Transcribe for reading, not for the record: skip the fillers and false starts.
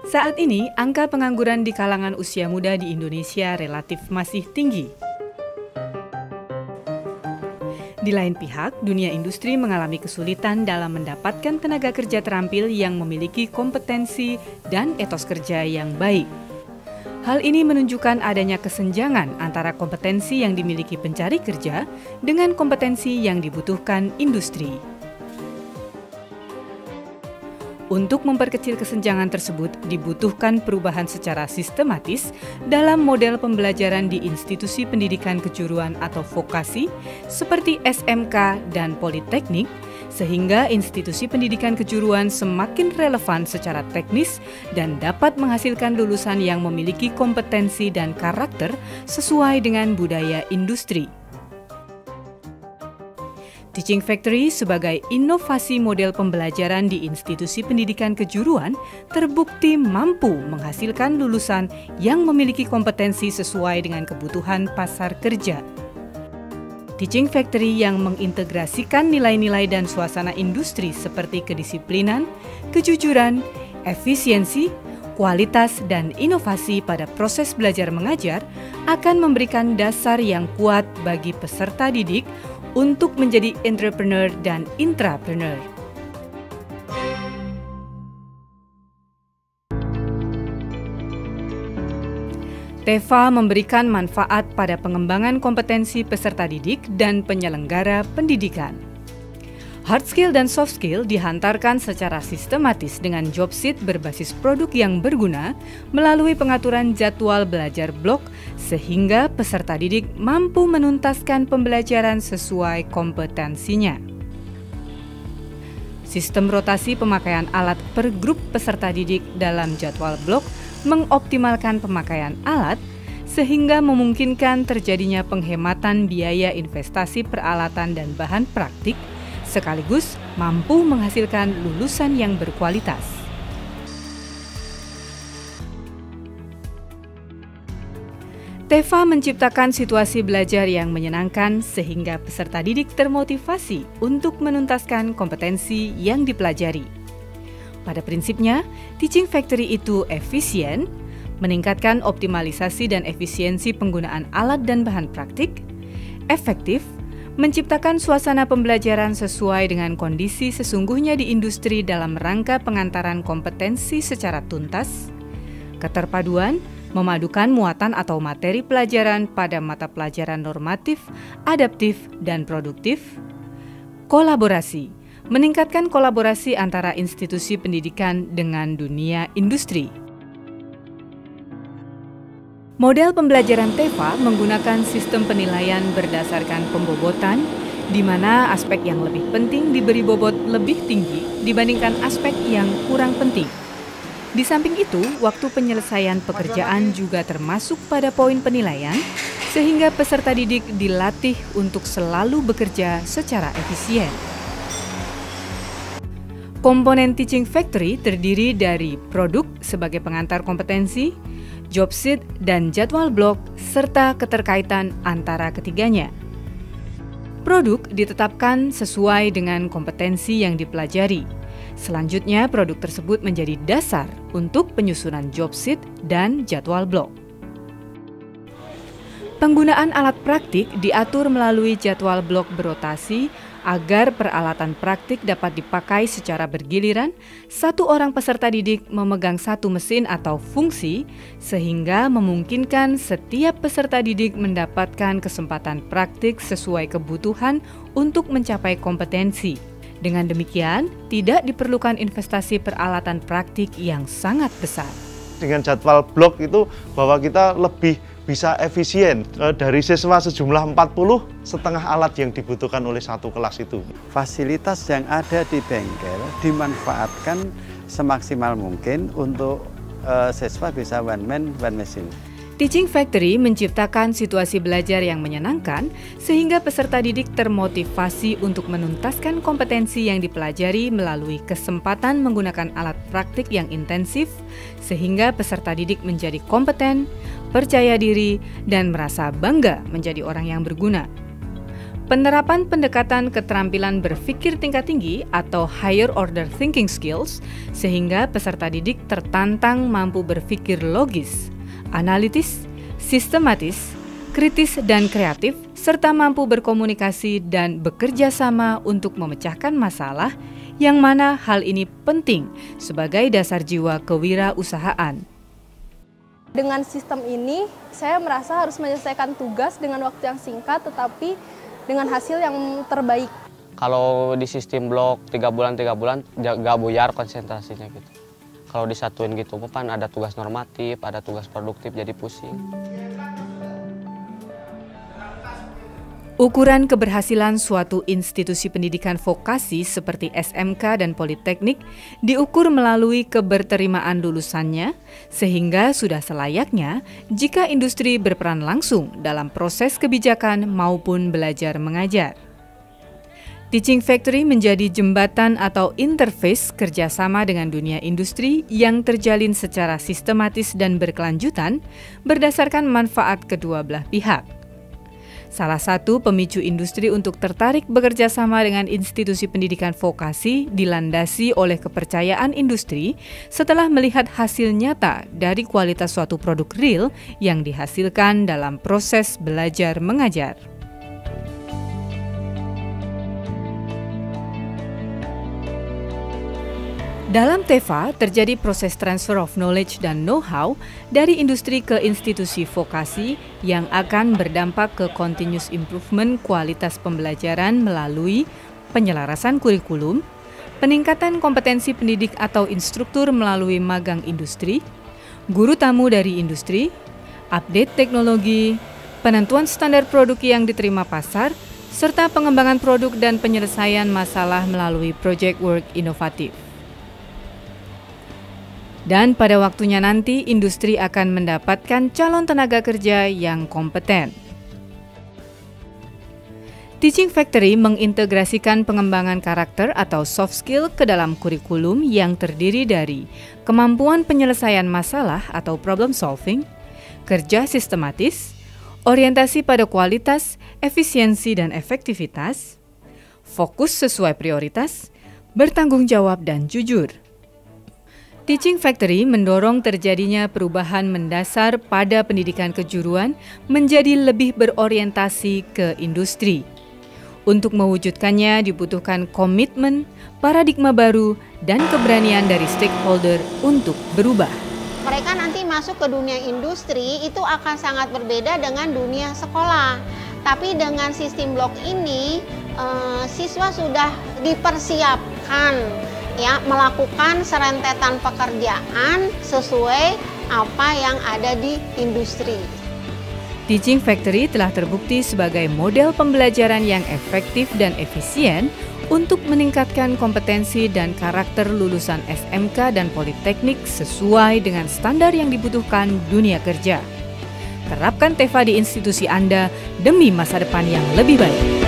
Saat ini, angka pengangguran di kalangan usia muda di Indonesia relatif masih tinggi. Di lain pihak, dunia industri mengalami kesulitan dalam mendapatkan tenaga kerja terampil yang memiliki kompetensi dan etos kerja yang baik. Hal ini menunjukkan adanya kesenjangan antara kompetensi yang dimiliki pencari kerja dengan kompetensi yang dibutuhkan industri. Untuk memperkecil kesenjangan tersebut, dibutuhkan perubahan secara sistematis dalam model pembelajaran di institusi pendidikan kejuruan atau vokasi seperti SMK dan Politeknik, sehingga institusi pendidikan kejuruan semakin relevan secara teknis dan dapat menghasilkan lulusan yang memiliki kompetensi dan karakter sesuai dengan budaya industri. Teaching Factory sebagai inovasi model pembelajaran di institusi pendidikan kejuruan terbukti mampu menghasilkan lulusan yang memiliki kompetensi sesuai dengan kebutuhan pasar kerja. Teaching Factory yang mengintegrasikan nilai-nilai dan suasana industri seperti kedisiplinan, kejujuran, efisiensi, kualitas, dan inovasi pada proses belajar mengajar akan memberikan dasar yang kuat bagi peserta didik untuk menjadi entrepreneur dan intrapreneur. TEVA memberikan manfaat pada pengembangan kompetensi peserta didik dan penyelenggara pendidikan. Hard skill dan soft skill dihantarkan secara sistematis dengan job sheet berbasis produk yang berguna melalui pengaturan jadwal belajar blok sehingga peserta didik mampu menuntaskan pembelajaran sesuai kompetensinya. Sistem rotasi pemakaian alat per grup peserta didik dalam jadwal blok mengoptimalkan pemakaian alat sehingga memungkinkan terjadinya penghematan biaya investasi peralatan dan bahan praktik sekaligus mampu menghasilkan lulusan yang berkualitas. TEVA menciptakan situasi belajar yang menyenangkan sehingga peserta didik termotivasi untuk menuntaskan kompetensi yang dipelajari. Pada prinsipnya, Teaching Factory itu efisien, meningkatkan optimalisasi dan efisiensi penggunaan alat dan bahan praktik, efektif, menciptakan suasana pembelajaran sesuai dengan kondisi sesungguhnya di industri dalam rangka pengantaran kompetensi secara tuntas, keterpaduan, memadukan muatan atau materi pelajaran pada mata pelajaran normatif, adaptif, dan produktif, kolaborasi, meningkatkan kolaborasi antara institusi pendidikan dengan dunia industri. Model pembelajaran TEVA menggunakan sistem penilaian berdasarkan pembobotan, di mana aspek yang lebih penting diberi bobot lebih tinggi dibandingkan aspek yang kurang penting. Di samping itu, waktu penyelesaian pekerjaan juga termasuk pada poin penilaian, sehingga peserta didik dilatih untuk selalu bekerja secara efisien. Komponen Teaching Factory terdiri dari produk sebagai pengantar kompetensi, job sheet, dan jadwal blok, serta keterkaitan antara ketiganya. Produk ditetapkan sesuai dengan kompetensi yang dipelajari. Selanjutnya, produk tersebut menjadi dasar untuk penyusunan job sheet dan jadwal blok. Penggunaan alat praktik diatur melalui jadwal blok berotasi agar peralatan praktik dapat dipakai secara bergiliran, satu orang peserta didik memegang satu mesin atau fungsi, sehingga memungkinkan setiap peserta didik mendapatkan kesempatan praktik sesuai kebutuhan untuk mencapai kompetensi. Dengan demikian, tidak diperlukan investasi peralatan praktik yang sangat besar. Dengan jadwal blok itu bahwa kita lebih bisa efisien, dari siswa sejumlah 40, setengah alat yang dibutuhkan oleh satu kelas itu. Fasilitas yang ada di bengkel dimanfaatkan semaksimal mungkin untuk siswa bisa one man, one machine. Teaching Factory menciptakan situasi belajar yang menyenangkan sehingga peserta didik termotivasi untuk menuntaskan kompetensi yang dipelajari melalui kesempatan menggunakan alat praktik yang intensif sehingga peserta didik menjadi kompeten, percaya diri, dan merasa bangga menjadi orang yang berguna. Penerapan pendekatan keterampilan berpikir tingkat tinggi atau higher order thinking skills sehingga peserta didik tertantang mampu berpikir logis, analitis, sistematis, kritis dan kreatif, serta mampu berkomunikasi dan bekerja sama untuk memecahkan masalah, yang mana hal ini penting sebagai dasar jiwa kewirausahaan. Dengan sistem ini, saya merasa harus menyelesaikan tugas dengan waktu yang singkat tetapi dengan hasil yang terbaik. Kalau di sistem blok 3 bulan gak buyar konsentrasinya gitu. Kalau disatuin gitu kan ada tugas normatif, ada tugas produktif, jadi pusing. Ukuran keberhasilan suatu institusi pendidikan vokasi seperti SMK dan Politeknik diukur melalui keberterimaan lulusannya, sehingga sudah selayaknya jika industri berperan langsung dalam proses kebijakan maupun belajar mengajar. Teaching Factory menjadi jembatan atau interface kerjasama dengan dunia industri yang terjalin secara sistematis dan berkelanjutan berdasarkan manfaat kedua belah pihak. Salah satu pemicu industri untuk tertarik bekerja sama dengan institusi pendidikan vokasi dilandasi oleh kepercayaan industri setelah melihat hasil nyata dari kualitas suatu produk real yang dihasilkan dalam proses belajar mengajar. Dalam TEVA terjadi proses transfer of knowledge dan know-how dari industri ke institusi vokasi yang akan berdampak ke continuous improvement kualitas pembelajaran melalui penyelarasan kurikulum, peningkatan kompetensi pendidik atau instruktur melalui magang industri, guru tamu dari industri, update teknologi, penentuan standar produk yang diterima pasar, serta pengembangan produk dan penyelesaian masalah melalui project work inovatif. Dan pada waktunya nanti industri akan mendapatkan calon tenaga kerja yang kompeten. Teaching Factory mengintegrasikan pengembangan karakter atau soft skill ke dalam kurikulum yang terdiri dari kemampuan penyelesaian masalah atau problem solving, kerja sistematis, orientasi pada kualitas, efisiensi dan efektivitas, fokus sesuai prioritas, bertanggung jawab dan jujur. Teaching Factory mendorong terjadinya perubahan mendasar pada pendidikan kejuruan menjadi lebih berorientasi ke industri. Untuk mewujudkannya dibutuhkan komitmen, paradigma baru, dan keberanian dari stakeholder untuk berubah. Mereka nanti masuk ke dunia industri itu akan sangat berbeda dengan dunia sekolah. Tapi dengan sistem blok ini, siswa sudah dipersiapkan ya melakukan serentetan pekerjaan sesuai apa yang ada di industri. Teaching Factory telah terbukti sebagai model pembelajaran yang efektif dan efisien untuk meningkatkan kompetensi dan karakter lulusan SMK dan Politeknik sesuai dengan standar yang dibutuhkan dunia kerja. Terapkan TEVA di institusi Anda demi masa depan yang lebih baik.